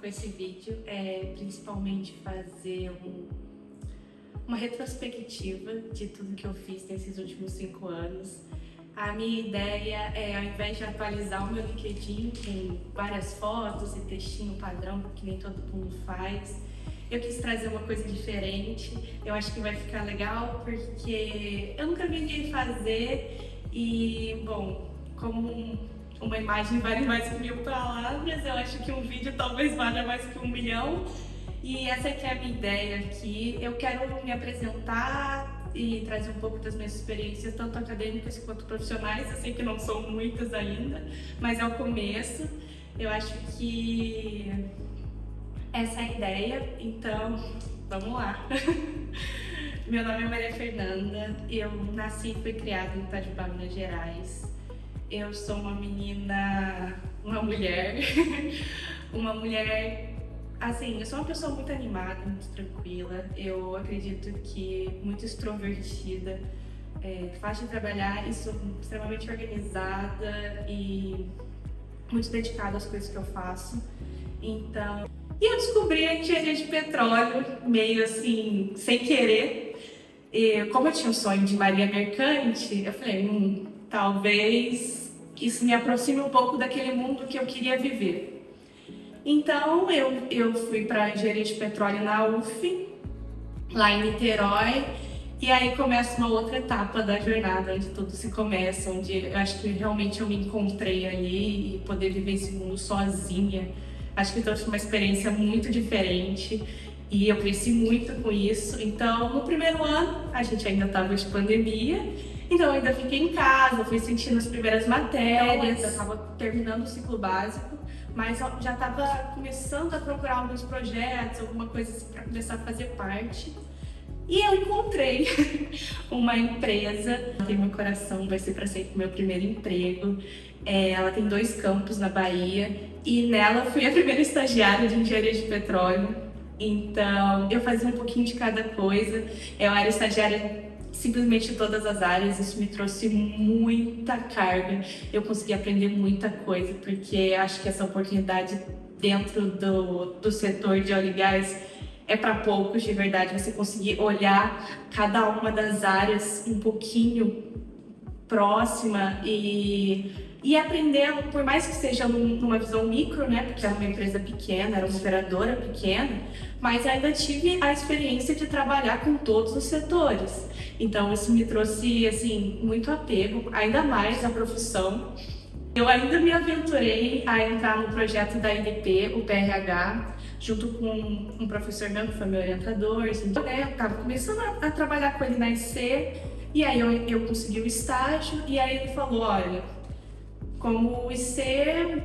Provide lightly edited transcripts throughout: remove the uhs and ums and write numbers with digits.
com esse vídeo é principalmente fazer uma retrospectiva de tudo que eu fiz nesses últimos 5 anos. A minha ideia é, ao invés de atualizar o meu LinkedIn com várias fotos e textinho padrão, que nem todo mundo faz, eu quis trazer uma coisa diferente. Eu acho que vai ficar legal porque eu nunca vi ninguém fazer e, bom, como uma imagem vale mais que 1000 palavras, eu acho que um vídeo talvez valha mais que 1 milhão. E essa aqui é a minha ideia aqui. Eu quero me apresentar e trazer um pouco das minhas experiências, tanto acadêmicas quanto profissionais. Eu sei que não são muitas ainda, mas é o começo. Eu acho que essa é a ideia, então vamos lá. Meu nome é Maria Fernanda, eu nasci e fui criada em Itajubá, Minas Gerais. Eu sou uma menina, uma mulher, assim, eu sou uma pessoa muito animada, muito tranquila. Eu acredito que muito extrovertida, fácil de trabalhar e sou extremamente organizada e muito dedicada às coisas que eu faço. Então, e eu descobri a engenharia de petróleo meio assim, sem querer. E como eu tinha o sonho de marinha mercante, eu falei, talvez isso me aproxime um pouco daquele mundo que eu queria viver. Então eu fui para a engenharia de petróleo na UF, lá em Niterói, e aí começa uma outra etapa da jornada, onde tudo se começa, onde eu acho que realmente eu me encontrei ali e poder viver esse mundo sozinha. Acho que trouxe uma experiência muito diferente e eu cresci muito com isso. Então, no primeiro ano, a gente ainda estava de pandemia, então eu ainda fiquei em casa, fui sentindo as primeiras matérias, eu estava terminando o ciclo básico, mas eu já estava começando a procurar alguns projetos, alguma coisa para começar a fazer parte. E eu encontrei uma empresa, tem meu coração, vai ser para sempre meu primeiro emprego. Ela tem 2 campos na Bahia e nela fui a primeira estagiária de engenharia de petróleo. Então eu fazia um pouquinho de cada coisa, eu era estagiária simplesmente em todas as áreas. Isso me trouxe muita carga, eu consegui aprender muita coisa, porque acho que essa oportunidade dentro do setor de óleo e gás é para poucos, de verdade. Você conseguir olhar cada uma das áreas um pouquinho próxima e aprendendo, por mais que seja numa visão micro, né? Porque era uma empresa pequena, era uma operadora pequena, mas ainda tive a experiência de trabalhar com todos os setores. Então isso me trouxe, assim, muito apego, ainda mais à profissão. Eu ainda me aventurei a entrar no projeto da INP, o PRH, junto com um professor meu, que foi meu orientador. Então, eu estava começando a trabalhar com ele na IC, e aí eu consegui o estágio, e aí ele falou, olha, como o IC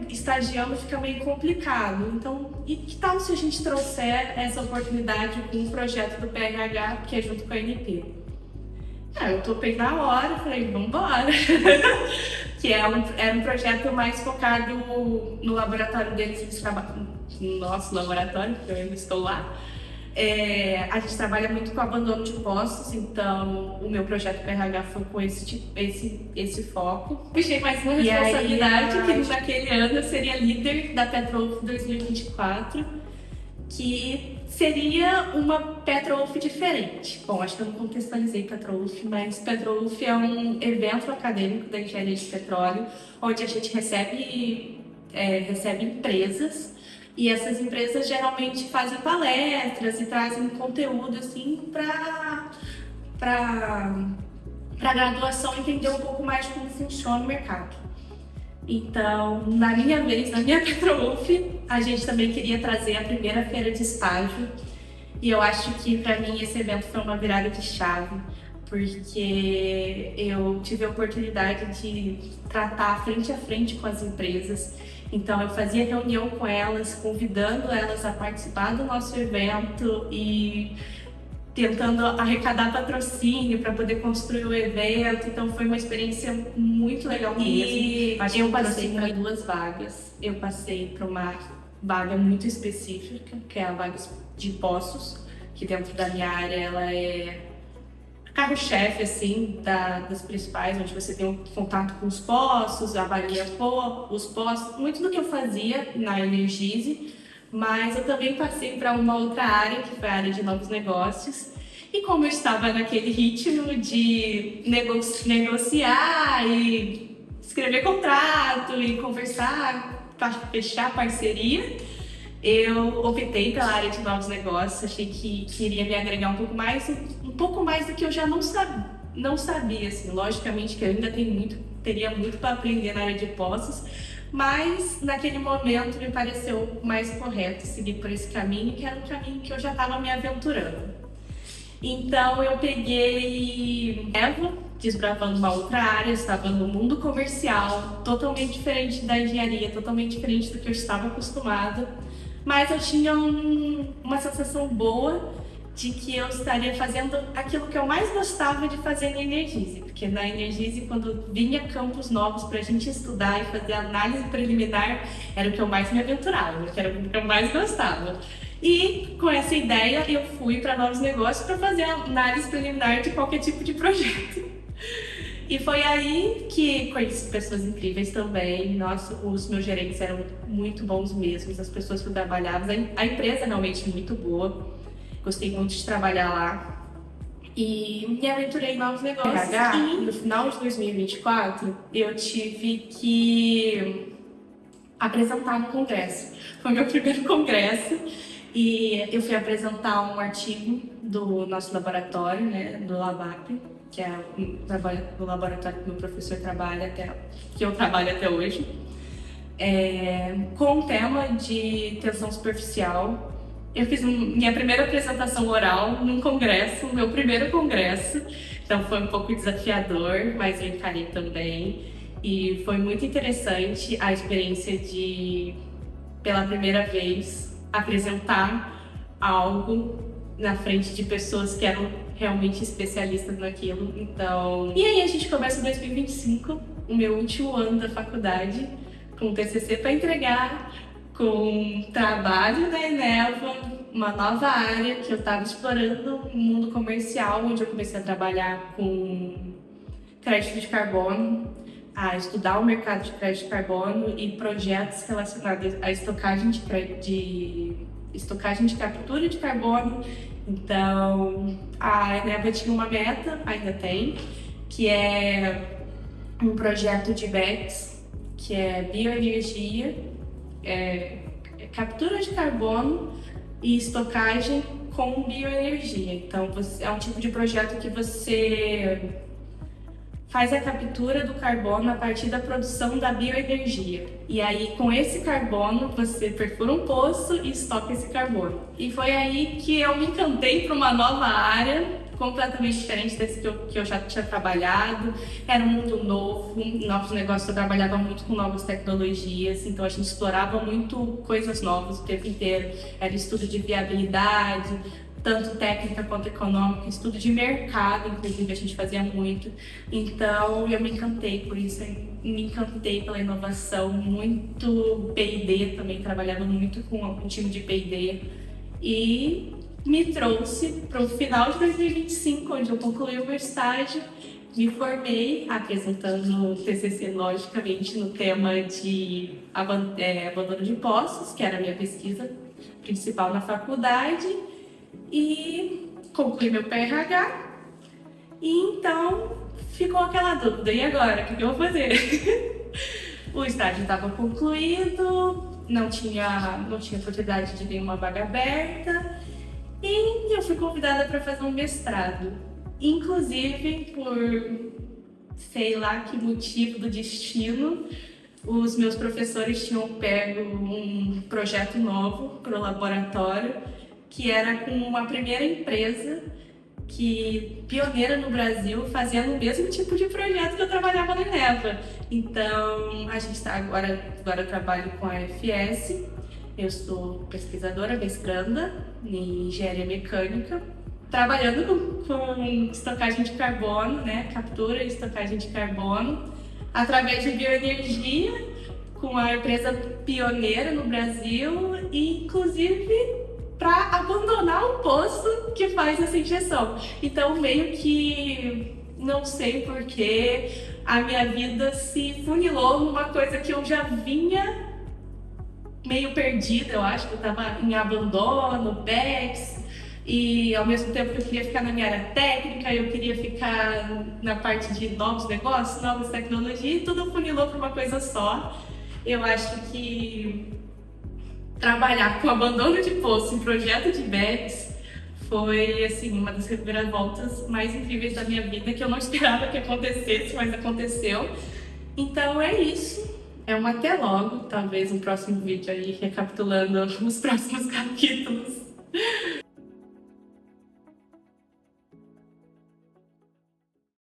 estagiando fica meio complicado, então, e que tal se a gente trouxer essa oportunidade com um projeto do PRH, que é junto com a INP? Eu topei na hora, falei, vamos embora. Que era um projeto mais focado no laboratório deles, no nosso laboratório, que eu ainda estou lá. A gente trabalha muito com abandono de postos, então o meu projeto PRH foi com esse foco. Puxei mais uma responsabilidade, que naquele ano eu seria líder da PetroUF 2024, que seria uma PetroUF diferente. Bom, acho que eu não contextualizei PetroUF, mas PetroUF é um evento acadêmico da engenharia de petróleo, onde a gente recebe empresas, e essas empresas geralmente fazem palestras e trazem conteúdo assim para a graduação entender um pouco mais de como funciona o mercado. Então, na minha vez, na minha PetroUF, a gente também queria trazer a primeira feira de estágio, e eu acho que para mim esse evento foi uma virada de chave, porque eu tive a oportunidade de tratar frente a frente com as empresas. Então eu fazia reunião com elas, convidando elas a participar do nosso evento e tentando arrecadar patrocínio para poder construir o evento. Então foi uma experiência muito legal mesmo. E eu passei para 2 vagas. Eu passei para uma vaga muito específica, que é a vaga de poços, que dentro da minha área ela é carro-chefe, assim, das principais, onde você tem um contato com os poços, avalia os poços, muito do que eu fazia na Energize, mas eu também passei para uma outra área, que foi a área de novos negócios. E como eu estava naquele ritmo de negociar e escrever contrato e conversar para fechar parceria, eu optei pela área de novos negócios. Achei que iria me agregar um pouco mais do que eu já não sabia. Assim, logicamente que eu ainda teria muito para aprender na área de postos, mas naquele momento me pareceu mais correto seguir por esse caminho, que era um caminho que eu já estava me aventurando. Então eu peguei desbravando uma outra área, estava no mundo comercial, totalmente diferente da engenharia, totalmente diferente do que eu estava acostumada, mas eu tinha uma sensação boa de que eu estaria fazendo aquilo que eu mais gostava de fazer na Energize, porque na Energize, quando vinha campos novos para a gente estudar e fazer análise preliminar, era o que eu mais me aventurava, era o que eu mais gostava. E com essa ideia eu fui para novos negócios para fazer análise preliminar de qualquer tipo de projeto. E foi aí que conheci pessoas incríveis também. Nossa, os meus gerentes eram muito bons mesmo, as pessoas que eu trabalhava, a empresa realmente muito boa. Gostei muito de trabalhar lá. E me aventurei em novos negócios. E no final de 2024 eu tive que apresentar no congresso. Foi meu primeiro congresso. E eu fui apresentar um artigo do nosso laboratório, né, do LAVAP, que é o laboratório que meu professor trabalha, que eu trabalho até hoje, com o tema de tensão superficial. Eu fiz minha primeira apresentação oral num congresso, meu primeiro congresso, então foi um pouco desafiador, mas eu encarei também. E foi muito interessante a experiência de, pela primeira vez, apresentar algo na frente de pessoas que eram realmente especialistas naquilo. Então, e aí a gente começa 2025, o meu último ano da faculdade, com um TCC para entregar, com um trabalho da Eneva, uma nova área que eu estava explorando, o mundo comercial, onde eu comecei a trabalhar com crédito de carbono, a estudar o mercado de crédito de carbono e projetos relacionados à estocagem de captura de carbono. Então, a Eneva tinha uma meta, ainda tem, que é um projeto de BECS, que é bioenergia, captura de carbono e estocagem com bioenergia. Então, é um tipo de projeto que você faz a captura do carbono a partir da produção da bioenergia. E aí, com esse carbono, você perfura um poço e estoca esse carbono. E foi aí que eu me encantei para uma nova área, completamente diferente desse que eu já tinha trabalhado. Era um mundo novo, novos negócios, eu trabalhava muito com novas tecnologias, então a gente explorava muito coisas novas o tempo inteiro. Era estudo de viabilidade, tanto técnica quanto econômica, estudo de mercado, inclusive a gente fazia muito. Então eu me encantei por isso, me encantei pela inovação, muito P&D também, trabalhava muito com um time de P&D e me trouxe para o final de 2025, onde eu concluí o meu estágio, me formei apresentando o TCC, logicamente, no tema de abandono de postos, que era a minha pesquisa principal na faculdade, e concluí meu PRH. E então ficou aquela dúvida, e agora? O que eu vou fazer? O estágio estava concluído, não tinha oportunidade de nenhuma vaga aberta, e eu fui convidada para fazer um mestrado. Inclusive, por sei lá que motivo do destino, os meus professores tinham pego um projeto novo para o laboratório, que era com uma primeira empresa pioneira no Brasil, fazendo o mesmo tipo de projeto que eu trabalhava na Eneva. Então, a gente está agora eu trabalho com a FS, eu sou pesquisadora, mestranda em engenharia mecânica, trabalhando com estocagem de carbono, né, captura e estocagem de carbono, através de bioenergia, com a empresa pioneira no Brasil, e inclusive para abandonar o poço que faz essa injeção. Então, meio que não sei porquê, a minha vida se funilou numa coisa que eu já vinha meio perdida, eu acho que eu estava em abandono, BEX, e ao mesmo tempo que eu queria ficar na minha área técnica, eu queria ficar na parte de novos negócios, novas tecnologias, e tudo funilou para uma coisa só. Eu acho que trabalhar com abandono de poço em projeto de BEX foi, assim, uma das reviravoltas mais incríveis da minha vida, que eu não esperava que acontecesse, mas aconteceu. Então é isso. É um até logo, talvez um próximo vídeo aí recapitulando os próximos capítulos.